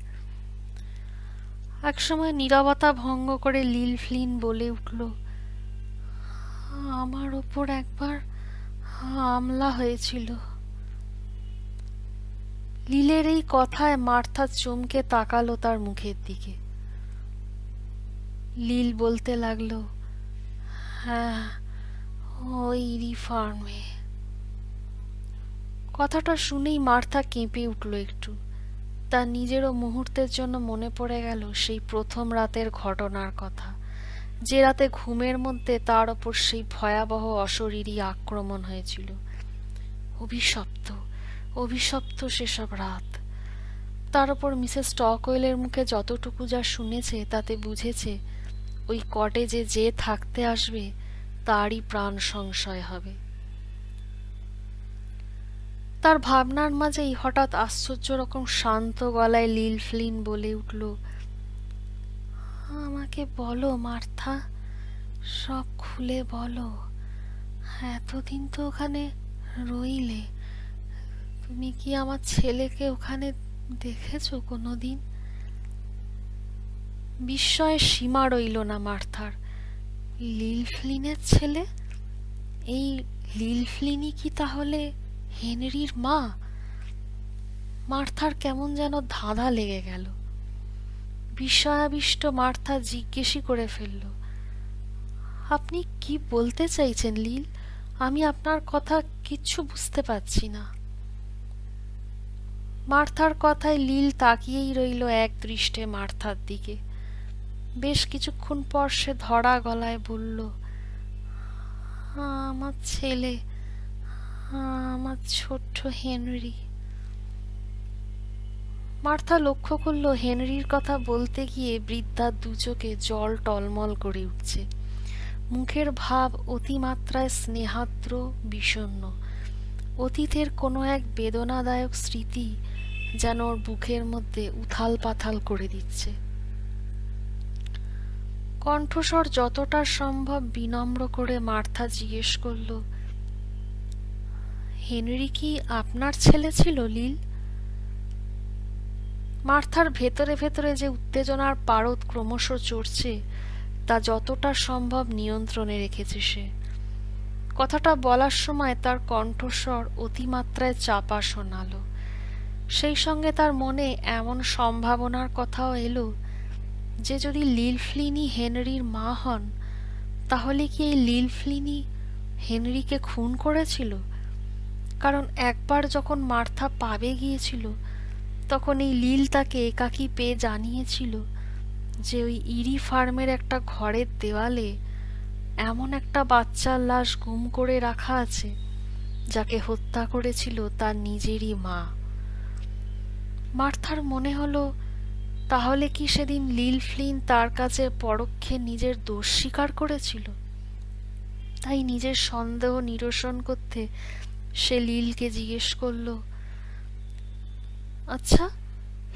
একসময় নীরবতা ভঙ্গ করে লিল ফ্লিন বলে উঠল, আমার ওপর একবার হামলা হয়েছিল। লীলের এই কথায় মার্থা চমকে তাকালো তার মুখের দিকে। লীল বলতে লাগলো, হ্যাঁ, ওই ইরি ফার্মে। কথাটা শুনেই মার্থা কেঁপে উঠল একটু। তার নিজেরও মুহূর্তের জন্য মনে পড়ে গেল সেই প্রথম রাতের ঘটনার কথা, যে রাতে ঘুমের মধ্যে তার ওপর সেই ভয়াবহ অশরীরী আক্রমণ হয়েছিল। অভিশপ্ত, অভিশপ্ত সেসব রাত। তার ওপর মিসেস স্টকওয়েলের মুখে যতটুকু যা শুনেছে তাতে বুঝেছে ওই কটেজে যে থাকতে আসবে তারই প্রাণ সংশয় হবে। তার ভাবনার মাঝেই হঠাৎ আশ্চর্য রকম শান্ত গলায় লিল ফ্লিন বলে উঠল, আমাকে বলো মার্থা, সব খুলে বলো। এতদিন তো ওখানে রইলে, তুমি কি আমার ছেলেকে ওখানে দেখেছো কোনোদিন? বিস্ময়ের সীমা রইল না মার্থার। লিল ফ্লিনের ছেলে? এই লিল ফ্লিনই কি তাহলে হেনরির মা? মার্থার কেমন যেন ধাঁধা লেগে গেল। বিস্ময়াবিষ্ট মার্থা জিজ্ঞেসই করে ফেলল, আপনি কি বলতে চাইছেন লিল? আমি আপনার কথা কিচ্ছু বুঝতে পারছি না। মার্থার কথায় লিল তাকিয়েই রইল এক দৃষ্টে মার্থার দিকে। বেশ কিছুক্ষণ পর সে ধরা গলায় বলল, আমার ছেলে, আমার ছোট্ট হেনরি। মার্থা লক্ষ্য করল হেনরির কথা বলতে গিয়ে বৃদ্ধার দু চোখে জল টলমল করে উঠছে। মুখের ভাব অতিমাত্রায় স্নেহার্দ্র, বিষণ্ণ। অতীতের কোনো এক বেদনাদায়ক স্মৃতি যেন ওর বুকের মধ্যে উথাল পাথাল করে দিচ্ছে। কণ্ঠস্বর যতটা সম্ভব বিনম্র করে মার্থা জিজ্ঞেস করল, হেনরি কি আপনার ছেলে ছিল লিল? মার্থার ভেতরে ভেতরে যে উত্তেজনার পারদ ক্রমশ চড়ছে তা যতটা সম্ভব নিয়ন্ত্রণে রেখেছে সে। কথাটা বলার সময় তার কণ্ঠস্বর অতিমাত্রায় চাপা শোনালো। সেই সঙ্গে তার মনে এমন সম্ভাবনার কথাও এলো যে যদি লিল ফ্লিনই হেনরির মা হন, তাহলে কি এই লিল ফ্লিনই হেনরিকে খুন করেছিল? কারণ একবার যখন মার্থা পাবে গিয়েছিল তখন এই লিল তাকে একাকী পেয়ে জানিয়েছিল যে ওই ইরি ফার্মের একটা ঘরের দেওয়ালে এমন একটা বাচ্চার লাশ গুম করে রাখা আছে যাকে হত্যা করেছিল তার নিজেরই মা। মার্থার মনে হলো, তাহলে কি সেদিন লিল ফ্লিন তার কাছে পরোক্ষে নিজের দোষ স্বীকার করেছিল? তাই নিজের সন্দেহ নিরসন করতে সে লিলকে জিজ্ঞেস করল, আচ্ছা,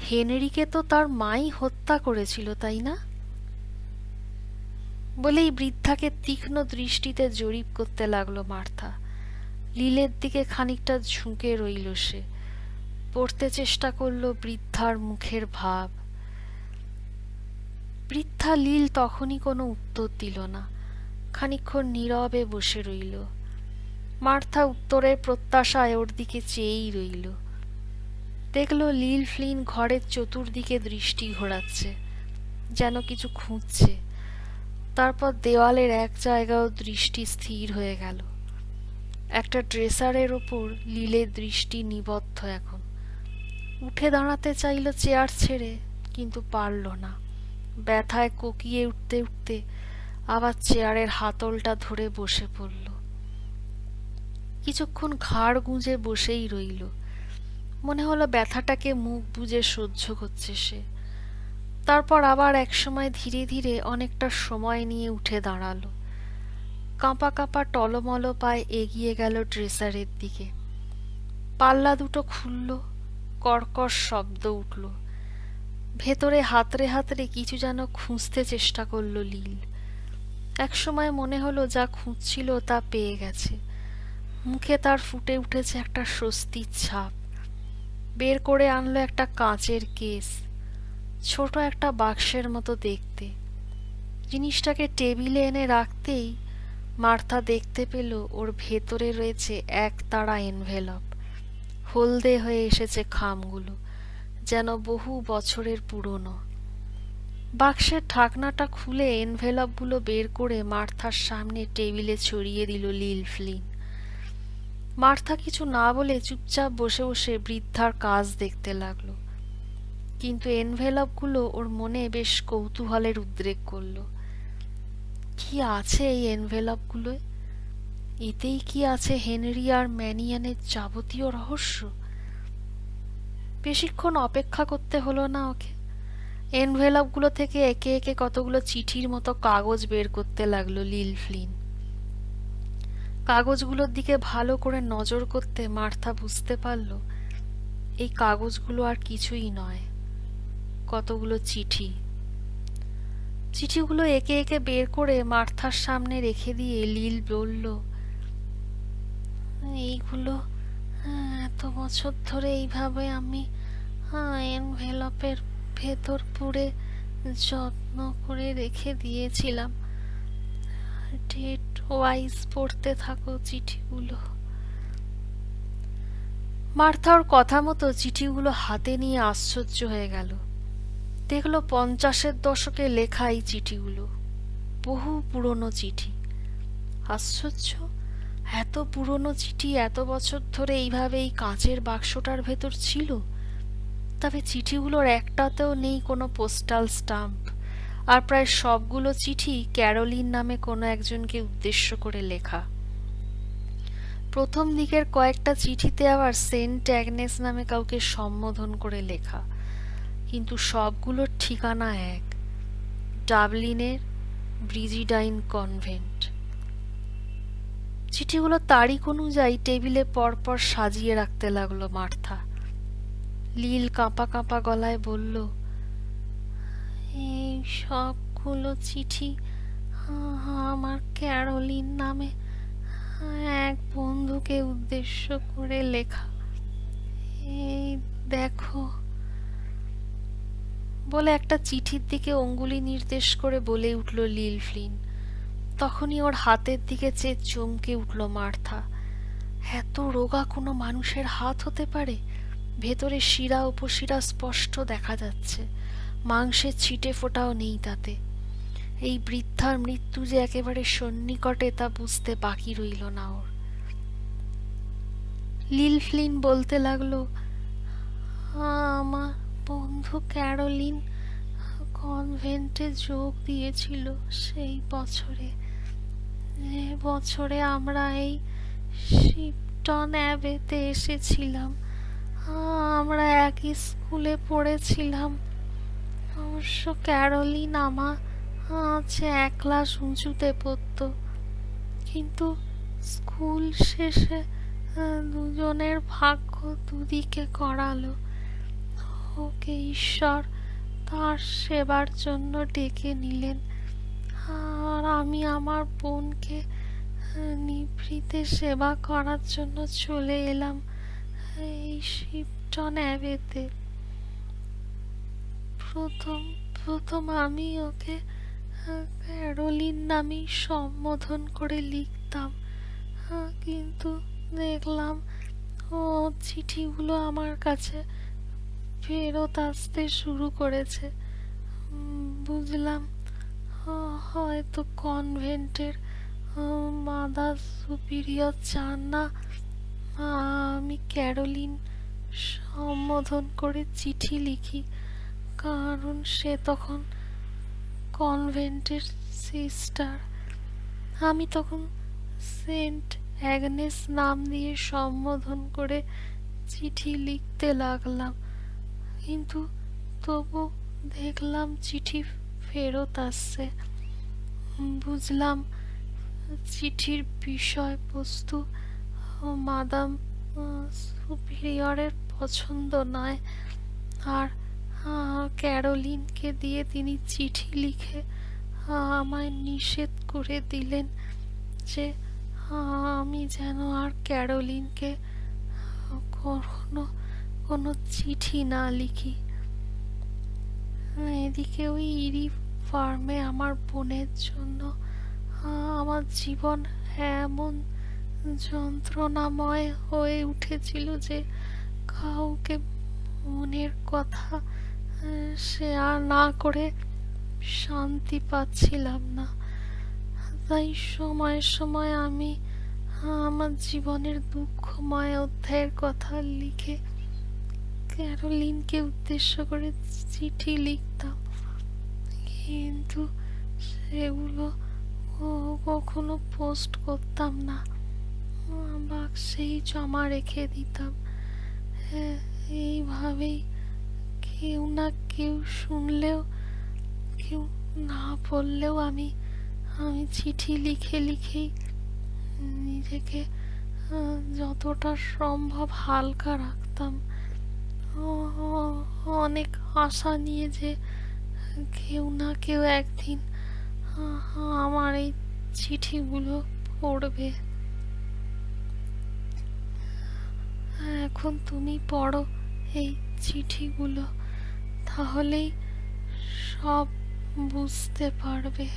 হেনরিকে তো তার মাই হত্যা করেছিল, তাই না? বলেই বৃদ্ধাকে তীক্ষ্ণ দৃষ্টিতে জরিপ করতে লাগলো মার্থা। লিলের দিকে খানিকটা ঝুঁকে রইল সে, পড়তে চেষ্টা করলো বৃদ্ধার মুখের ভাব। বৃদ্ধা লিল তখনই কোনো উত্তর দিল না, খানিকক্ষণ নীরবে বসে রইল। মার্থা উত্তরের প্রত্যাশায় ওর দিকে চেয়েই রইল। দেখল লিল ফ্লিন ঘরের চতুর্দিকে দৃষ্টি ঘোরাচ্ছে, যেন কিছু খুঁজছে। তারপর দেওয়ালের এক জায়গাও দৃষ্টি স্থির হয়ে গেল। একটা ড্রেসারের ওপর লিলের দৃষ্টি নিবদ্ধ এখন। উঠে দাঁড়াতে চাইল চেয়ার ছেড়ে, কিন্তু পারল না। ব্যথায় কোকিয়ে উঠতে উঠতে আবার চেয়ারের হাতলটা ধরে বসে পড়ল। কিছুক্ষণ ঘাড় গুঁজে বসেই রইল। মনে হলো ব্যথাটাকে মুখ বুজে সহ্য করছে সে। তারপর আবার একসময় ধীরে ধীরে অনেকটা সময় নিয়ে উঠে দাঁড়ালো। কাঁপা কাঁপা টলমল পায়ে এগিয়ে গেল ড্রেসারের দিকে। পাল্লা দুটো খুলল, কর্কশ শব্দ উঠল। ভেতরে হাতড়ে হাতড়ে কিছু যেন খুঁজতে চেষ্টা করল লিল। একসময় মনে হলো যা খুঁজছিল তা পেয়ে গেছে। মুখে তার ফুটে উঠেছে একটা স্বস্তির ছাপ। বের করে আনলো একটা কাঁচের কেস, ছোট একটা বাক্সের মতো দেখতে। জিনিসটাকে টেবিলে এনে রাখতেই মার্থা দেখতে পেল ওর ভেতরে রয়েছে এক তাড়া এনভেলপ। হলদে হয়ে এসেছে খামগুলো, যেন বহু বছরের পুরনো। বাক্সের ঢাকনাটা খুলে এনভেলপগুলো বের করে মার্থার সামনে টেবিলে ছড়িয়ে দিল লিল ফ্লিন। মার্থা কিছু না বলে চুপচাপ বসে বসে বৃদ্ধার কাজ দেখতে লাগলো। কিন্তু এনভেলপগুলো ওর মনে বেশ কৌতূহলের উদ্রেক করলো। কি আছে এই এনভেলপগুলোয়? এতেই কি আছে হেনরি আর ম্যানিয়ানের যাবতীয় রহস্য? বেশিক্ষণ অপেক্ষা করতে হলো না ওকে। এনভেলপগুলো থেকে একে একে কতগুলো চিঠির মতো কাগজ বের করতে লাগলো লিল ফ্লিন। কাগজগুলোর দিকে ভালো করে নজর করতে মার্থা বুঝতে পারল এই কাগজগুলো আর কিছুই নয়, কতগুলো চিঠি। চিঠিগুলো একে একে বের করে মার্থার সামনে রেখে দিয়ে লিল বলল, এইগুলো এত বছর ধরে এইভাবে আমি এনভেলপের ভেতর পুরে যত্ন করে রেখে দিয়েছিলাম। ডেট ওয়াইজ পড়তে থাকো চিঠিগুলো। মার্থা ওর কথা মতো চিঠিগুলো হাতে নিয়ে আশ্চর্য হয়ে গেল। দেখলো 50-এর দশকে লেখা এই চিঠিগুলো, বহু পুরনো চিঠি। আশ্চর্য, এত পুরনো চিঠি এত বছর ধরে এইভাবে এই কাঁচের বাক্সটার ভেতর ছিল। তবে চিঠিগুলোর একটাতেও নেই কোনো পোস্টাল স্টাম্প, আর প্রায় সবগুলো চিঠি ক্যারোলিন নামে কোনো একজনকে উদ্দেশ্য করে লেখা। প্রথম দিকের কয়েকটা চিঠিতে আবার সেন্ট অ্যাগনেস নামে কাউকে সম্বোধন করে লেখা, কিন্তু সবগুলোর ঠিকানা এক, ডাবলিনের ব্রিজিডাইন কনভেন্ট। চিঠিগুলো তারিখ অনুযায়ী টেবিলে পরপর সাজিয়ে রাখতে লাগলো মার্থা। লিল কাঁপা কাঁপা গলায় বলল, এই সবগুলো চিঠি আমার ক্যারোলিন নামে এক বন্ধুকে উদ্দেশ্য করে লেখা। এই দেখো, বলে একটা চিঠির দিকে অঙ্গুলি নির্দেশ করে বলে উঠল লিল ফ্লিন। তখনই ওর হাতের দিকে চেয়ে চমকে উঠল মার্থা। এত রোগা কোনো মানুষের হাত হতে পারে? ভেতরে শিরা উপশিরা স্পষ্ট দেখা যাচ্ছে, মাংসের ছিটে ফোটাও নেই তাতে। এই বৃদ্ধার মৃত্যু যে একেবারে সন্নিকটে তা বুঝতে বাকি রইল না ওর। লিল ফ্লিন বলতে লাগলো, আমার বন্ধু ক্যারোলিন কনভেন্টে যোগ দিয়েছিল সেই বছরে। যে বছরে আমরা এই শিপটন অ্যাবেতে এসেছিলাম। আমরা একই স্কুলে পড়েছিলাম। অবশ্য ক্যারোলিন আমার আছে 1 ক্লাস উঁচুতে পড়ত, কিন্তু স্কুল শেষে দুজনের ভাগ্য দুদিকে করালো। ওকে ঈশ্বর তার সেবার জন্য ডেকে নিলেন, আর আমি আমার বোনকে নিভৃতে সেবা করার জন্য চলে এলাম এই শিপটন অ্যাবেতে। প্রথম আমি ওকে ক্যারোলিন নামেই সম্বোধন করে লিখতাম, কিন্তু দেখলাম ও চিঠিগুলো আমার কাছে ফেরত আসতে শুরু করেছে। বুঝলাম হয়তো কনভেন্টের মাদার সুপিরিয়র চান না আমি ক্যারোলিন সম্বোধন করে চিঠি লিখি, কারণ সে তখন কনভেন্টের সিস্টার। আমি তখন সেন্ট অ্যাগনেস নাম দিয়ে সম্বোধন করে চিঠি লিখতে লাগলাম, কিন্তু তবু দেখলাম চিঠি ফেরত আসছে। বুঝলাম চিঠির বিষয়বস্তু মাদাম সুপিরিয়রের পছন্দ নয়, আর ক্যারোলিনকে দিয়ে তিনি চিঠি লিখে আমায় নিষেধ করে দিলেন যে আমি যেন আর ক্যারোলিনকে কোনো চিঠি না লিখি। এদিকে ওই ইরি ফার্মে আমার বোনের জন্য আমার জীবন এমন যন্ত্রণাময় হয়ে উঠেছিল যে কাউকে মনের কথা শেয়ার না করে শান্তি পাচ্ছিলাম না। তাই সময় সময় আমি আমার জীবনের দুঃখময় অধ্যায়ের কথা লিখে ক্যারোলিনকে উদ্দেশ্য করে চিঠি লিখতাম, কিন্তু সেগুলো কখনো পোস্ট করতাম না, বাক্সেই জমা রেখে দিতাম। এইভাবেই কেউ না কেউ শুনলেও, কেউ না বললেও আমি আমি চিঠি লিখে লিখেই নিজেকে যতটা সম্ভব হালকা রাখতাম, অনেক আশা নিয়ে যে কেউ না কেউ একদিন আমার এই চিঠিগুলো পড়বে। এখন তুমি পড়ো এই চিঠিগুলো, তাহলেই সব বুঝতে পারবে।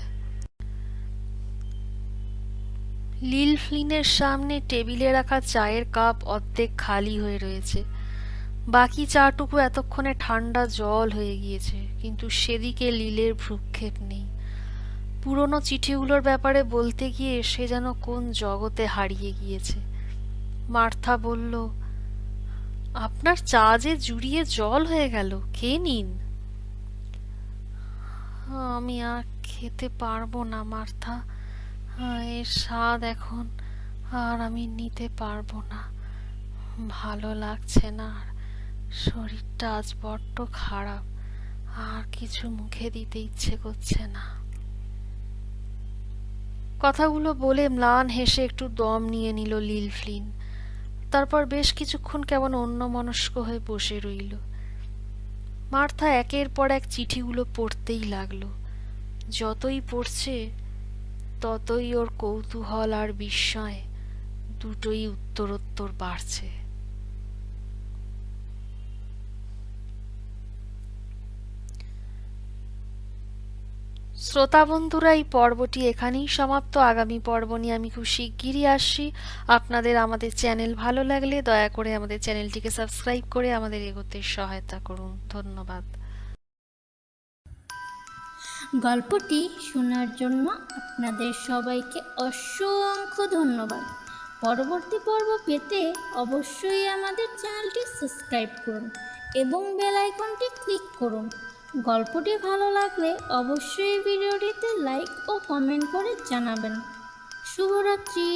লিল ফ্লিনের সামনে টেবিলে রাখা চায়ের কাপ অর্ধেক খালি হয়ে রয়েছে। বাকি চাটুকু এতক্ষণে ঠান্ডা জল হয়ে গিয়েছে, কিন্তু সেদিকে লিলের ভ্রুক্ষেপ নেই। পুরনো চিঠিগুলোর ব্যাপারে বলতে গিয়ে সে যেন কোন জগতে হারিয়ে গিয়েছে। মার্থা বলল, আপনার চা যে জুড়িয়ে জল হয়ে গেল, খেয়ে নিন। আমি আর খেতে পারবো না মার্থা, এর স্বাদ এখন আর আমি নিতে পারবো না। ভালো লাগছে না, আর শরীরটা আজ বড্ড খারাপ, আর কিছু মুখে দিতে ইচ্ছে করছে না। কথাগুলো বলে ম্লান হেসে একটু দম নিয়ে নিল লিল ফ্লিন। তারপর বেশ কিছুক্ষণ কেমন অন্যমনস্ক হয়ে বসে রইল। মার্থা একের পর এক চিঠিগুলো পড়তেই লাগলো। যতই পড়ছে ততই ওর কৌতূহল আর বিস্ময় দুটোই উত্তরোত্তর বাড়ছে। শ্রোতা বন্ধুরা, এই পর্বটি এখানেই সমাপ্ত। আগামী পর্ব নিয়ে আমি খুব শিগগিরই আসছি। আপনাদের আমাদের চ্যানেল ভালো লাগলে দয়া করে আমাদের চ্যানেলটিকে সাবস্ক্রাইব করে আমাদের এগোতে সহায়তা করুন। ধন্যবাদ। গল্পটি শোনার জন্য আপনাদের সবাইকে অসংখ্য ধন্যবাদ। পরবর্তী পর্ব পেতে অবশ্যই আমাদের চ্যানেলটি সাবস্ক্রাইব করুন এবং বেল আইকনটি ক্লিক করুন। গল্পটি ভালো লাগলে অবশ্যই ভিডিওটিতে লাইক ও কমেন্ট করে জানাবেন। শুভরাত্রি।